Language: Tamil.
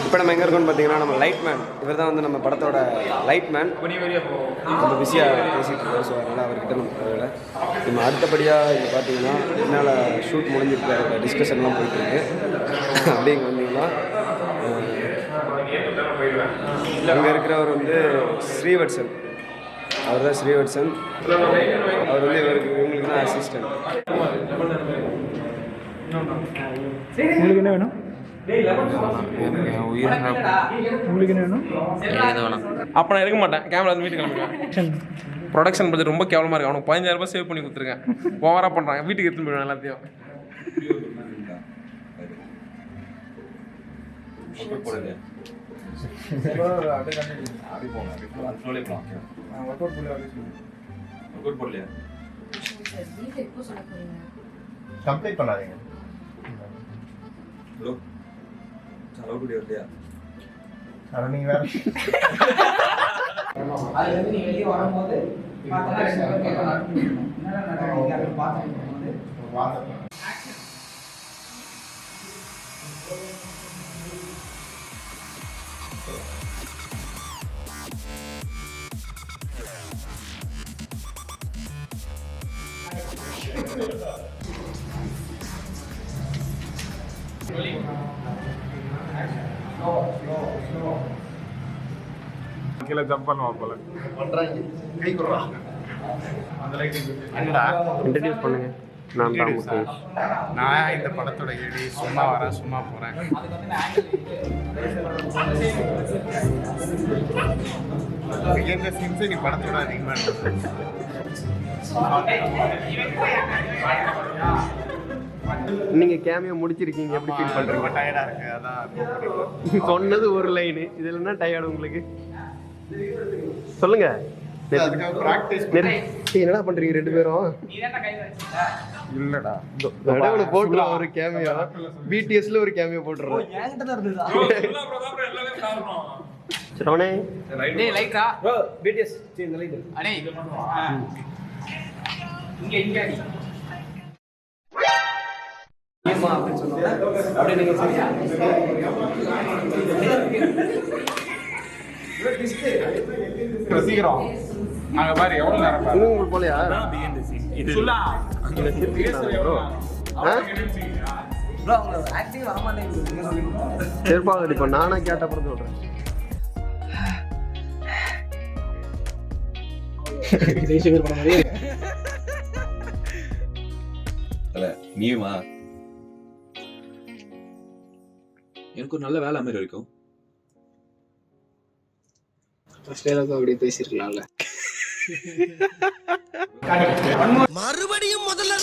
இப்போ நம்ம எங்கே இருக்கோம்னு பார்த்தீங்கன்னா நம்ம லைட் மேன் இவர் தான் வந்து நம்ம படத்தோட லைட் மேன் ரொம்ப பிஸியாக பேசிகிட்டு இருக்கோம். ஸோ அதனால் அவர்கிட்ட நம்ம அடுத்தபடியாக இது பார்த்தீங்கன்னா என்னால் ஷூட் முடிஞ்சிருக்க டிஸ்கஷன்லாம் போயிட்டுருக்கு. அப்படி இங்கே வந்தீங்கன்னா அங்கே இருக்கிறவர் வந்து ஸ்ரீவத்சன், அவர் தான் ஸ்ரீவத்சன். அவர் வந்து இவங்களுக்கு தான் அசிஸ்டன்ட். உங்களுக்கு என்ன வேணும்? உங்களுக்கு என்ன வேணும்? அப்போ நான் எடுக்க மாட்டேன். கேமரா வந்து வீட்டுக்கு கிளம்பிடுவேன். ப்ரொடக்ஷன் பட்ஜெட் ரொம்ப கேவலமாக இருக்கு. அவனுக்கு 15,000 ரூபாய் சேவ் பண்ணி கொடுத்துருக்கேன். ஓவராக பண்ணுறாங்க. வீட்டுக்கு எடுத்துன்னு போயிடுவேன் எல்லாத்தையும். கம்ப்ளீட் பண்ணாதீங்க. நீங்க வேற அதுலேருந்து நீ வெளியே வரும்போது கீழே ஜம்ப் பண்ணுவா போல பண்றாங்க. கை குடுறா. என்னடா இன்ட்ரடியூஸ் பண்ணுங்க. நான் தான் முகேஷ். நான் இந்த படத்தோட ஏடி. சும்மா வரேன், சும்மா போறேன். இந்த சீன்ஸ் நீ படத்தோட அதிகமா இருக்கு. நீங்க கேமியோ முடிச்சிருக்கீங்க, எப்படி ஃபீல் பண்றீங்க? டயர்டா இருக்கு. அதான் சொன்னது ஒரு லைனு, இதுல என்ன டயர்டு உங்களுக்கு? சொல்லுங்க. என்னடா பண்றீங்க ரெண்டு பேரும்? இல்லடா நடுவுல போட்டுறோம் ஒரு கேமியோ. பிடிஎஸ்ல ஒரு கேமியோ போட்டுறோம். சரவணே டேய் லைட்டா ப்ரோ பிடிஎஸ் இந்த லைட் அடே இங்க அடி ஏமா அப்படி சொன்னா அப்படியே நீங்க சீக்கிரம் அங்க பாரு எவ்வளவு நேரம் பாரு. உங்களுக்கு போலையா சொல்லா இந்த சிரிக்கிறீங்க ப்ரோ. ப்ரோ உங்க ஆக்டிங் வர மாட்டேங்குது. நீங்க சொல்லுங்க. சேர்ப்பாங்க. இப்போ நானா கேட்ட அப்புறம் சொல்றேன். ஜெய்சங்கர் படம் மாதிரியே நீமா எனக்கு ஒரு நல்ல வேலை அமைதி வரைக்கும் அப்படியே பேசிருக்கலாம்ல. மறுபடியும் முதல்ல